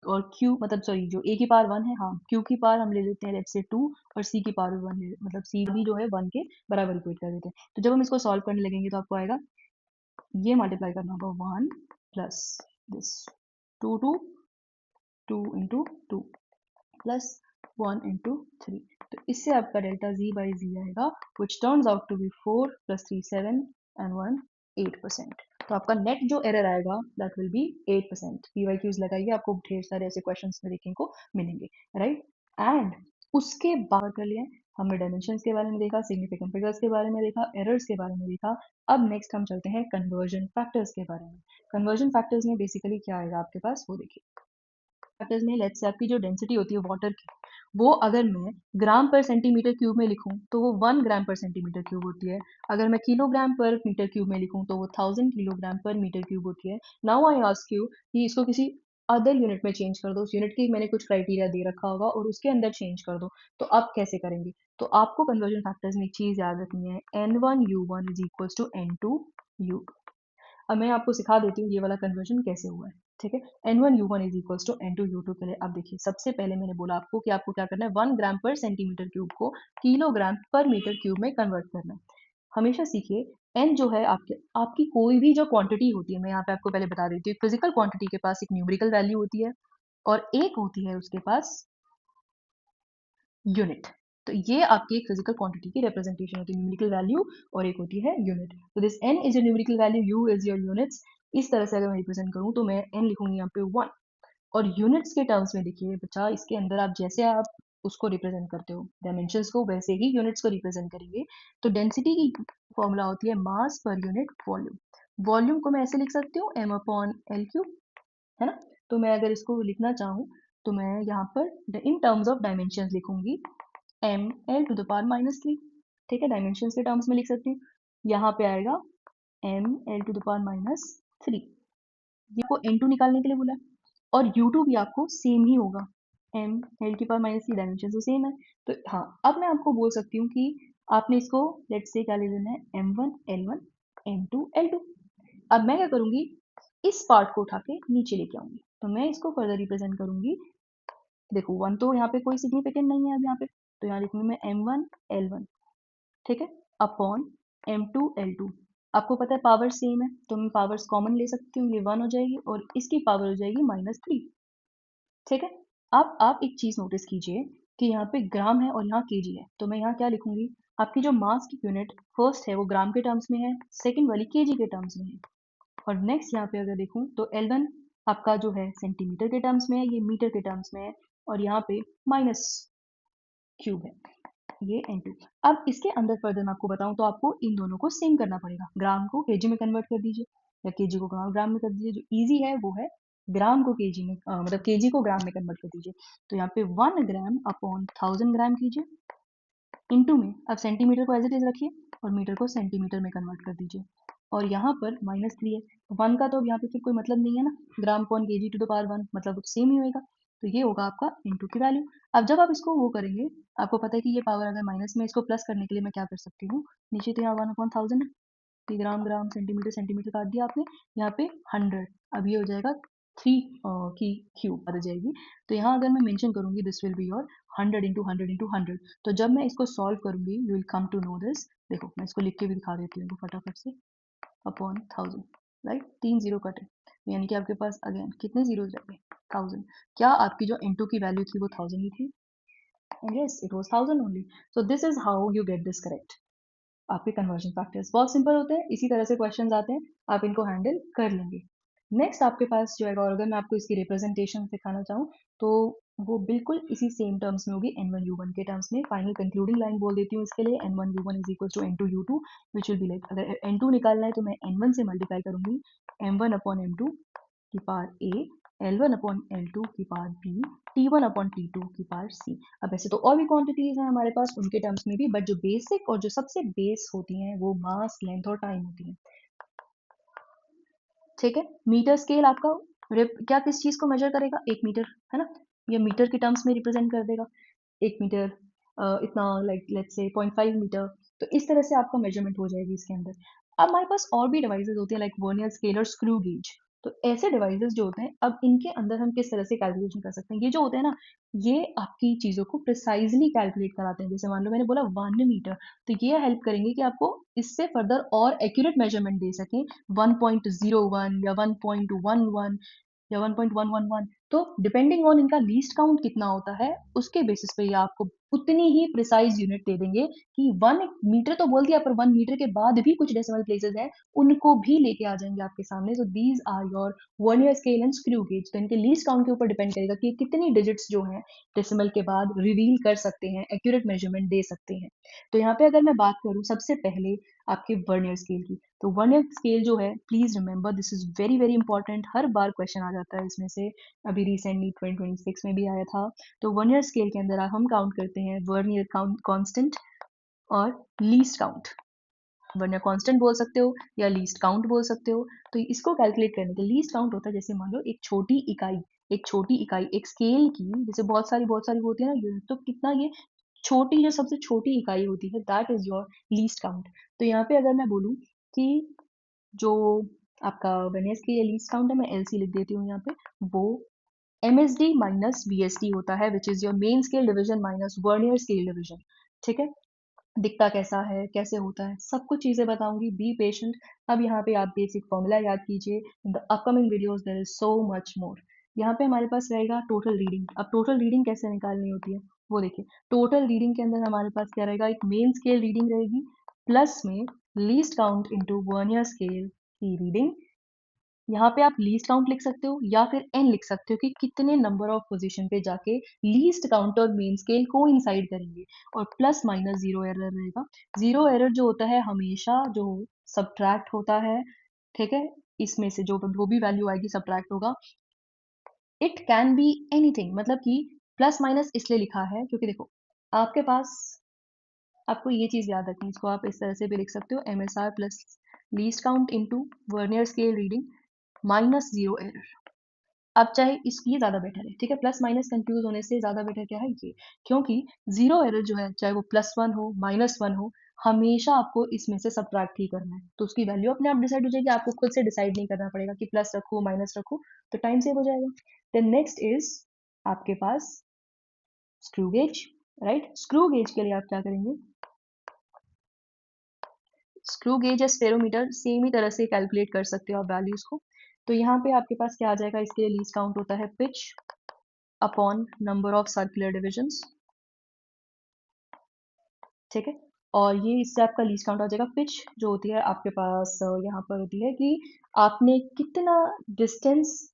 और q मतलब सॉरी जो a की पावर 1 है, हाँ q की पावर हम ले लेते हैं लेट्स से 2, और c की पावर 1 है, मतलब c भी जो है 1 के बराबर इक्वेट कर देते हैं। तो जब हम इसको सॉल्व करने लगेंगे तो आपको आएगा, ये मल्टीप्लाई करना होगा 1 प्लस दिस 2 टू 2 × 2 प्लस 1 × 3। तो इससे आपका डेल्टा z बाई z आएगा which turns out to be 4 + 3 7 and 1 8%। तो आपका नेट जो एरर आएगा दैट विल बी 8%। PYQs लगाइए, आपको ढेर सारे ऐसे क्वेश्चंस में देखने को मिलेंगे, राइट। एंड उसके बाद कर लिए हमने डायमेंशंस के बारे में देखा, सिग्निफिकेंट फिगर्स के बारे में देखा, एरर्स के बारे में देखा। अब नेक्स्ट हम चलते हैं कन्वर्जन फैक्टर्स के बारे में। कन्वर्जन फैक्टर्स में बेसिकली क्या आएगा आपके पास, वो देखिए। फैक्टर्स में लेट्स से आपकी जो डेंसिटी होती है वाटर की, वो अगर मैं ग्राम पर सेंटीमीटर क्यूब में लिखूं तो वो 1 ग्राम पर सेंटीमीटर क्यूब होती है। अगर मैं किलोग्राम पर मीटर क्यूब में लिखूं तो वो 1000 किलोग्राम पर मीटर क्यूब होती है। नाउ आई आस्क यू कि इसको किसी अदर यूनिट में चेंज कर दो, उस यूनिट की मैंने कुछ क्राइटेरिया दे रखा होगा और उसके अंदर चेंज कर दो, तो आप कैसे करेंगे? तो आपको कन्वर्जन फैक्टर्स में एक चीज़ याद रखनी है, N1U1 is equal to N2U2। अब मैं आपको सिखा देती हूँ ये वाला कन्वर्जन कैसे हुआ है, ठीक है। N1U1 is equal to N2U2 के लिए अब देखिए, सबसे पहले मैंने बोला आपको कि आपको क्या करना है, 1 ग्राम पर सेंटीमीटर क्यूब को किलोग्राम पर मीटर क्यूब में कन्वर्ट करना है। हमेशा सीखिए n जो है आपकी कोई भी जो क्वांटिटी होती है, मैं यहाँ पे आपको पहले बता देती हूँ, फिजिकल क्वांटिटी के पास एक न्यूमेरिकल वैल्यू होती है और एक होती है उसके पास यूनिट। तो ये आपकी एक फिजिकल क्वांटिटी की रिप्रेजेंटेशन होती है, न्यूमेरिकल वैल्यू, और एक होती है यूनिट। तो this n is your numerical value, u is your units. इस तरह से अगर मैं रिप्रेजेंट करूँ तो मैं n लिखूंगी यहाँ पे 1। और यूनिट्स के टर्म्स में देखिए बच्चा, इसके अंदर आप जैसे आप उसको रिप्रेजेंट करते हो डायमेंशंस को, वैसे ही यूनिट्स को रिप्रेजेंट करेंगे। तो डेंसिटी की फॉर्मूला होती है मास पर यूनिट वॉल्यूम। वॉल्यूम को मैं ऐसे लिख सकती हूँ m/L3, है ना। तो मैं अगर इसको लिखना चाहूँ तो मैं यहाँ पर इन टर्म्स ऑफ डायमेंशंस लिखूंगी ml⁻³ ठीक है, डायमेंशंस के टर्म्स में लिख सकती हूँ। यहाँ पे आएगा ml⁻³ ये को n2 निकालने के लिए बोला है, और u2 भी आपको सेम ही होगा, ml⁻³ डायमेंशन तो सेम है। तो हाँ, अब मैं आपको बोल सकती हूँ कि आपने इसको लेट्स से क्या ले लेना है, m1 l1 m2 l2। अब मैं क्या करूँगी, इस पार्ट को उठा के नीचे लेके आऊंगी, तो मैं इसको फर्दर रिप्रेजेंट करूंगी। देखो 1 तो यहाँ पे कोई सिग्निफिकेंट नहीं है अब यहाँ पे, तो यहाँ लिखूंगी मैं m1 l1, ठीक है, अपॉन m2 l2। आपको पता है पावर सेम है, तो मैं पावर्स कॉमन ले सकती हूँ, ये 1 हो जाएगी और इसकी पावर हो जाएगी -3, ठीक है। अब आप एक चीज़ नोटिस कीजिए कि यहाँ पे ग्राम है और यहाँ केजी है, तो मैं यहाँ क्या लिखूंगी, आपकी जो मास की यूनिट फर्स्ट है वो ग्राम के टर्म्स में है, सेकेंड वाली केजी के टर्म्स में है। और नेक्स्ट यहाँ पे अगर देखूँ तो L1 आपका जो है सेंटीमीटर के टर्म्स में है, ये मीटर के टर्म्स में है, और यहाँ पे माइनस क्यूब है, ये N2। अब इसके अंदर फर्दर मैं आपको बताऊं तो आपको इन दोनों को सेम करना पड़ेगा, ग्राम को केजी में कन्वर्ट कर दीजिए या केजी को ग्राम में कर दीजिए। जो इजी है वो है ग्राम को केजी में मतलब केजी को ग्राम में कन्वर्ट कर दीजिए। तो यहाँ पे 1 ग्राम अपॉन 1000 ग्राम कीजिए, इनटू में अब सेंटीमीटर को एज इट इज रखिए और मीटर को सेंटीमीटर में कन्वर्ट कर दीजिए। और यहाँ पर -3 है, 1 का तो अब यहाँ पे फिर कोई मतलब नहीं है ना, gram upon kg to the power 1 मतलब सेम ही होएगा, तो ये होगा आपका इनटू की वैल्यू। अब जब आप इसको वो करेंगे, आपको पता है कि ये पावर अगर माइनस में, इसको प्लस करने के लिए मैं क्या कर सकती हूँ, नीचे तो यहाँ 1/1000 है, तो ग्राम ग्राम सेंटीमीटर सेंटीमीटर काट दिया आपने, यहाँ पे 100, अब ये हो जाएगा 3 की क्यूब आ जाएगी। तो यहाँ अगर मैं मेंशन करूंगी दिस विल बी योर 100 × 100 × 100। तो जब मैं इसको सॉल्व करूंगी you will come to know this. देखो मैं इसको लिख के भी दिखा देती हूँ फटाफट से, अपॉन 1000, राइट, 3 जीरो कटे, यानी कि आपके पास अगेन कितने जीरो जाएंगे, 1000। क्या आपकी जो n2 की वैल्यू थी वो 1000 ही थी? Yes, it was 1000 only. So this is how you get this correct. आपके कन्वर्जन फैक्टर्स बहुत सिंपल होते हैं, इसी तरह से क्वेश्चन आते हैं, आप इनको हैंडल कर लेंगे। नेक्स्ट आपके पास जो है, और अगर मैं आपको इसकी रिप्रेजेंटेशन दिखाना चाहूँ तो वो बिल्कुल इसी सेम टर्म्स में होगी, N1U1 के टर्म्स में। फाइनल कंक्लूडिंग लाइन बोल देती हूँ इसके लिए, N1U1 is equal to N2U2 which will be like, अगर N2 निकालना है तो मैं N1 से मल्टीप्लाई करूंगी, M1 अपॉन M2 की power A, L1 upon L2 की power B, T1 upon T2 की पावर C। अब ऐसे तो और भी क्वांटिटीज हैं हमारे पास उनके टर्म्स में भी, बट जो बेसिक और जो सबसे बेस होती हैं वो मास, लेंथ और टाइम होती हैं, ठीक है। मीटर स्केल आपका क्या किस चीज को मेजर करेगा, 1 मीटर, है ना, ये मीटर के टर्म्स में रिप्रेजेंट कर देगा, 1 मीटर इतना, लाइक लेट्स से 0.5 मीटर। तो इस तरह से आपका मेजरमेंट हो जाएगी इसके अंदर। अब हमारे पास और भी डिवाइसेस होती हैं लाइक वर्नियर स्केल और स्क्रू गेज। तो ऐसे डिवाइसेस जो होते हैं, अब इनके अंदर हम किस तरह से कैलकुलेशन कर सकते हैं, ये जो होते हैं ना, ये आपकी चीज़ों को प्रिसाइजली कैलकुलेट कराते हैं। जैसे मान लो मैंने बोला 1 मीटर, तो ये हेल्प करेंगे कि आपको इससे फर्दर और एक्यूरेट मेजरमेंट दे सकें, 1.01 या 1.11 या 1.111, तो डिपेंडिंग ऑन इनका लीस्ट काउंट कितना होता है उसके बेसिस पे ये आपको उतनी ही प्रिसाइज यूनिट दे देंगे कि 1 मीटर तो बोल दिया, पर 1 मीटर के बाद भी कुछ डेसिमल प्लेसेस हैं उनको भी लेके आ जाएंगे आपके सामने। तो these are your vernier scale and screw gauge. तो इनके लीस्ट काउंट के ऊपर डिपेंड करेगा कि कितनी डिजिट्स जो हैं डेसिमल के बाद रिवील कर सकते हैं, एक्यूरेट मेजरमेंट दे सकते हैं। तो यहाँ पे अगर मैं बात करूँ सबसे पहले आपके वर्नियर स्केल की, तो वर्नियर स्केल जो है, please remember this is very very important, हर बार क्वेश्चन आ जाता है इसमें से, अभी रिसेंटली 2026 में भी आया था। तो वर्नियर स्केल के अंदर हम काउंट करते हैं वर्नियर काउंट कांस्टेंट और लीस्ट काउंट। वर्नियर कांस्टेंट बोल सकते हो या लीस्ट काउंट बोल सकते हो। तो इसको कैलकुलेट करने के लीस्ट काउंट होता है, जैसे मान लो एक छोटी इकाई एक स्केल की, जैसे बहुत सारी होती है ना यूनिट, तो कितना ये छोटी, जो सबसे छोटी इकाई होती है, that is your least count. तो यहाँ पे अगर मैं बोलूँ कि जो आपका वर्नियर स्केल या लीस्ट काउंट है, मैं एलसी लिख देती हूँ यहाँ पे, वो MSD माइनस VSD होता है, विच is your main scale division minus vernier scale division. ठीक है, दिखता कैसा है, कैसे होता है, सब कुछ चीजें बताऊंगी, बी पेशेंट। अब यहाँ पे आप बेसिक फॉर्मूला याद कीजिए, in the upcoming videos there is so much more. यहाँ पे हमारे पास रहेगा टोटल रीडिंग। अब टोटल रीडिंग कैसे निकालनी होती है वो देखिए। टोटल रीडिंग के अंदर हमारे पास क्या रहेगा, एक मेन स्केल रीडिंग रहेगी प्लस में least count into vernier scale की रीडिंग। यहाँ पे आप लीस्ट काउंट लिख सकते हो या फिर एन लिख सकते हो कि कितने नंबर ऑफ पोजीशन पे जाके लीस्ट काउंट और मेन स्केल को इंसाइड करेंगे, और प्लस माइनस जीरो एरर रहेगा। जीरो एरर जो होता है हमेशा जो सब्ट्रैक्ट होता है, ठीक है, इसमें से जो भी वैल्यू आएगी सब्ट्रैक्ट होगा। इट कैन बी एनीथिंग, मतलब कि प्लस माइनस इसलिए लिखा है क्योंकि देखो आपके पास, आपको ये चीज याद रखनी है, इसको आप इस तरह से भी लिख सकते हो, MSR plus least count into vernier scale reading minus zero error. अब चाहे ये ज्यादा बेटर है, ठीक है, प्लस माइनस कंफ्यूज होने से ज्यादा बेटर क्या है ये, क्योंकि जीरो एरर जो है चाहे वो +1 हो -1 हो, हमेशा आपको इसमें से सब्ट्रैक्ट ही करना है। तो उसकी वैल्यू अपने आप डिसाइड हो जाएगी, आपको खुद से डिसाइड नहीं करना पड़ेगा कि प्लस रखूँ माइनस रखूँ, तो टाइम सेव हो जाएगा। देन नेक्स्ट इज आपके पास screw gauge, right. Screw gauge के लिए आप क्या करेंगे, स्क्रू गेज या स्पेरोमीटर सेम ही तरह से कैलकुलेट कर सकते हो आप वैल्यूज को। तो यहाँ पे आपके पास क्या आ जाएगा, इसके लिए लीस्ट काउंट होता है pitch upon number of circular divisions, ठीक है। और ये इससे आपका लीस्ट काउंट आ जाएगा। पिच जो होती है आपके पास यहाँ पर होती है कि आपने कितना डिस्टेंस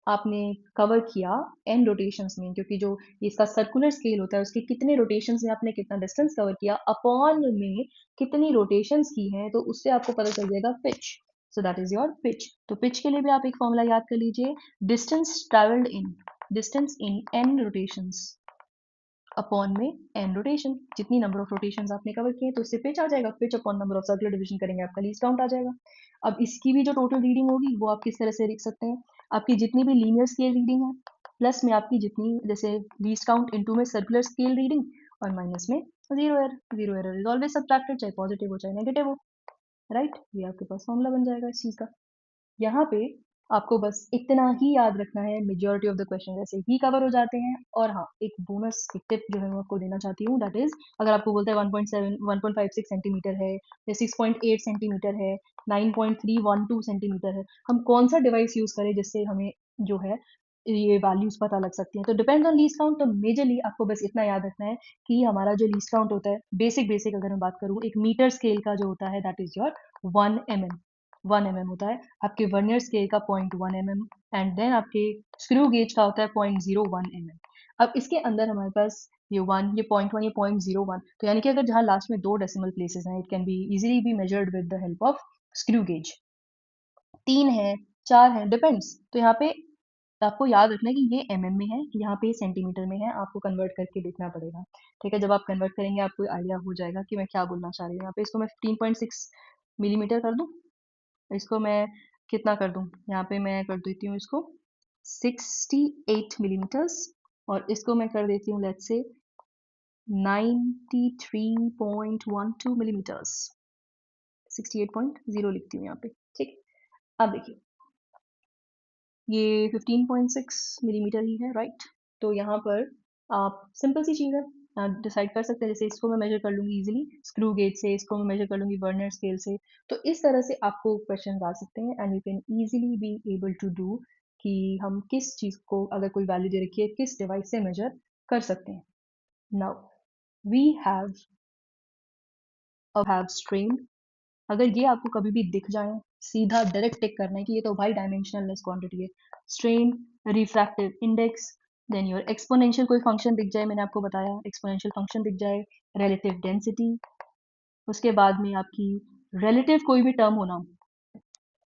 आपने कवर किया एन रोटेशंस में, क्योंकि जो इसका सर्कुलर स्केल होता है उसके कितने रोटेशंस में आपने कितना डिस्टेंस कवर किया अपॉन में कितनी रोटेशंस की हैं, तो उससे आपको पता चल जाएगा pitch. So that is your pitch. तो पिच के लिए भी आप एक फॉर्मूला याद कर लीजिए, distance in an rotations upon में एन रोटेशन, जितनी नंबर ऑफ रोटेशन आपने कवर किए तो उससे पिच आ जाएगा, pitch upon number of circular division करेंगे आपका लीस्ट काउंट आ जाएगा। अब इसकी भी जो टोटल रीडिंग होगी वो आप किस तरह से लिख सकते हैं, आपकी जितनी भी लीनियर स्केल रीडिंग है प्लस में आपकी जितनी, जैसे लीस्ट काउंट इनटू में सर्कुलर स्केल रीडिंग और माइनस में zero error is always subtracted, चाहे पॉजिटिव हो चाहे नेगेटिव हो, राइट। ये आपके पास फॉर्मूला बन जाएगा इस चीज का। यहाँ पे आपको बस इतना ही याद रखना है, मेजॉरिटी ऑफ द क्वेश्चन ऐसे ही कवर हो जाते हैं। और हाँ, एक बोनस एक टिप जो है मैं आपको देना चाहती हूँ, दैट इज अगर आपको बोलता है 1.7 1.56 सेंटीमीटर है या 6.8 सेंटीमीटर है, 9.312 सेंटीमीटर है, हम कौन सा डिवाइस यूज करें जिससे हमें जो है ये वैल्यूज पता लग सकती हैं। तो डिपेंड्स ऑन लीस्ट काउंट। तो मेजरली आपको बस इतना याद रखना है कि हमारा जो लीस्ट काउंट होता है, बेसिक अगर मैं बात करूँ, एक मीटर स्केल का जो होता है that is your 1 mm, 1 mm होता है। आपके वर्नियर स्केल का 0.1 mm, एंड देन आपके स्क्रू गेज का होता है 0.01 mm। अब इसके अंदर हमारे पास ये 1, ये 0.1, ये 0.01, तो यानी कि अगर जहाँ लास्ट में 2 डेसिमल प्लेसेस हैं, it can be easily be measured with the help of screw gauge. 3 है, 4 है, डिपेंड्स। तो यहाँ पे आपको याद रखना है कि ये mm में है, यहाँ पे सेंटीमीटर में है, आपको कन्वर्ट करके देखना पड़ेगा, ठीक है। जब आप कन्वर्ट करेंगे आपको आइडिया हो जाएगा कि मैं क्या बोलना चाह रही हूँ। यहाँ पे इसको मैं 15.6 मिलीमीटर कर दूँ, इसको मैं कितना कर दूं, यहाँ पे मैं कर देती हूँ इसको 68 मिलीमीटर्स, और इसको मैं कर देती हूँ लेट्स से 93.12 मिलीमीटर्स, 68.0 लिखती हूँ यहाँ पे, ठीक। अब देखिए ये 15.6 मिलीमीटर ही है, राइट। तो यहाँ पर आप सिंपल सी चीज़ है, डिसाइड कर सकते हैं, जैसे इसको मैं मेजर कर लूँगी इजीली स्क्रू गेज से, इसको मैं मेजर कर लूँगी वर्नियर स्केल से। तो इस तरह से आपको क्वेश्चन आ सकते हैं and you can easily be able to do कि हम किस चीज़ को, अगर कोई वैल्यू दे रखी है, किस डिवाइस से मेजर कर सकते हैं। Now we have string. अगर ये आपको कभी भी दिख जाए, सीधा डायरेक्ट टिक करना है कि ये तो भाई डायमेंशनलेस क्वांटिटी है। Strain, refractive index, then your exponential कोई फंक्शन दिख जाए, मैंने आपको बताया एक्सपोनेंशियल फंक्शन दिख जाए, रिलेटिव डेंसिटी, उसके बाद में आपकी रिलेटिव कोई भी टर्म होना,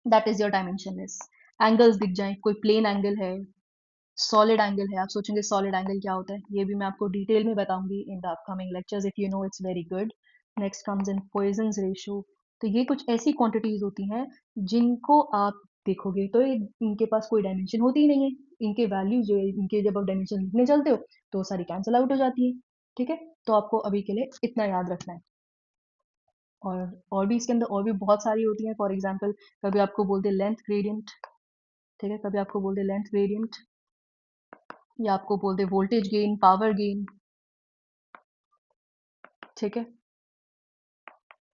that is your dimensionless. Angles दिख जाए, कोई प्लेन एंगल है, सॉलिड एंगल है, आप सोचेंगे सॉलिड एंगल क्या होता है, ये भी मैं आपको डिटेल में बताऊंगी in the upcoming lectures, if you know it's very good. Next comes in Poisson's ratio. तो ये कुछ ऐसी क्वांटिटीज होती हैं जिनको आप देखोगे तो इनके पास कोई डायमेंशन होती ही नहीं है, इनके वैल्यू जो है, इनके जब आप डायमेंशन लिखने चलते हो तो सारी कैंसिल आउट हो जाती है। ठीक है, तो आपको अभी के लिए इतना याद रखना है। और भी इसके अंदर और भी बहुत सारी होती हैं। फॉर एग्जाम्पल, कभी आपको बोलते लेंथ ग्रेडियंट, ठीक है, कभी आपको बोलते लेंथ ग्रेडियंट, या आपको बोलते वोल्टेज गेन, पावर गेन, ठीक है।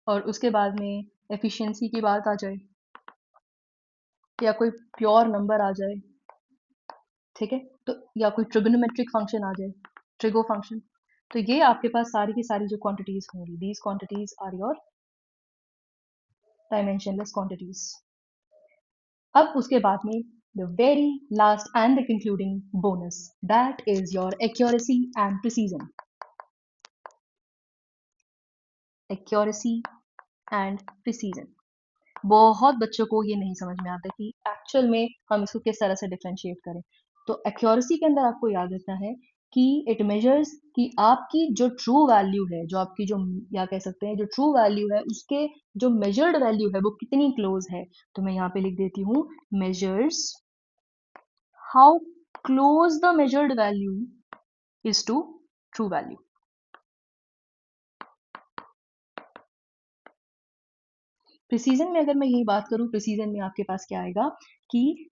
और उसके बाद में एफिशिएंसी की बात आ जाए, या कोई प्योर नंबर आ जाए, ठीक है, तो या कोई ट्रिगोनोमेट्रिक फंक्शन आ जाए, ट्रिगो फंक्शन, तो ये आपके पास सारी की सारी जो क्वांटिटीज होंगी, these quantities are your dimensionless quantities. अब उसके बाद में the very last and the concluding bonus, that is your accuracy and precision. Accuracy and precision, बहुत बच्चों को ये नहीं समझ में आता कि एक्चुअल में हम इसको किस तरह से डिफरेंशिएट करें। तो एक्यूरेसी के अंदर आपको याद रखना है कि इट मेजर्स कि आपकी जो ट्रू वैल्यू है, जो आपकी जो, या कह सकते हैं जो ट्रू वैल्यू है, उसके जो मेजर्ड वैल्यू है वो कितनी क्लोज है। तो मैं यहाँ पे लिख देती हूँ, measures how close the measured value is to true value. Precision में अगर मैं यही बात करूं, प्रिसीजन में आपके पास क्या आएगा कि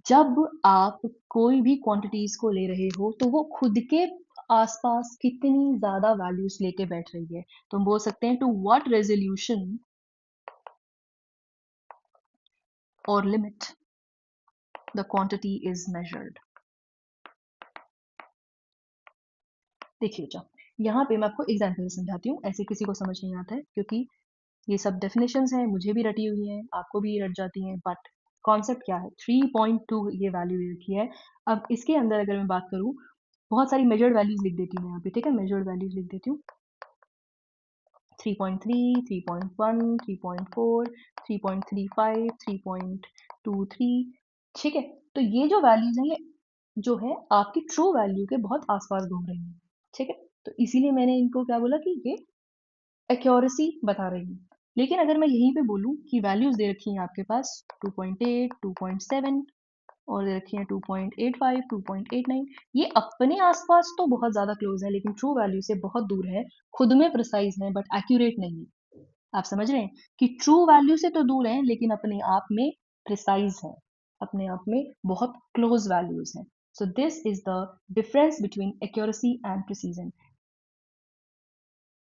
जब आप कोई भी क्वांटिटीज को ले रहे हो तो वो खुद के आसपास कितनी ज्यादा वैल्यूज लेके बैठ रही है, तो हम बोल सकते हैं टू व्हाट रेजोल्यूशन और limit the quantity is measured. देखिए, जब यहाँ पे मैं आपको एग्जाम्पल समझाती हूँ, ऐसे किसी को समझ नहीं आता है क्योंकि ये सब डेफिनेशंस हैं, मुझे भी रटी हुई हैं, आपको भी रट जाती हैं, बट कॉन्सेप्ट क्या है, 3.2 ये वैल्यू रखी है। अब इसके अंदर अगर मैं बात करूँ, बहुत सारी मेजर्ड वैल्यूज लिख देती हूँ यहाँ पे, ठीक है, मेजर्ड वैल्यूज लिख देती हूँ, 3.3, 3.1, 3.4, 3.35, 3.23, ठीक है। तो ये जो वैल्यूज हैं, ये जो है आपकी ट्रू वैल्यू के बहुत आसपास घूम रही हैं, ठीक है। तो इसीलिए मैंने इनको क्या बोला कि ये एक्यूरेसी बता रही है। लेकिन अगर मैं यहीं पे बोलूँ कि वैल्यूज दे रखी हैं आपके पास 2.8, 2.7, और दे रखी हैं 2.85, 2.89, ये अपने आसपास तो बहुत ज़्यादा क्लोज है लेकिन ट्रू वैल्यू से बहुत दूर है, खुद में प्रिसाइज है बट एक्यूरेट नहीं है। आप समझ रहे हैं कि ट्रू वैल्यू से तो दूर है लेकिन अपने आप में प्रिसाइज है, अपने आप में बहुत क्लोज वैल्यूज हैं। So this is the difference between accuracy and precision.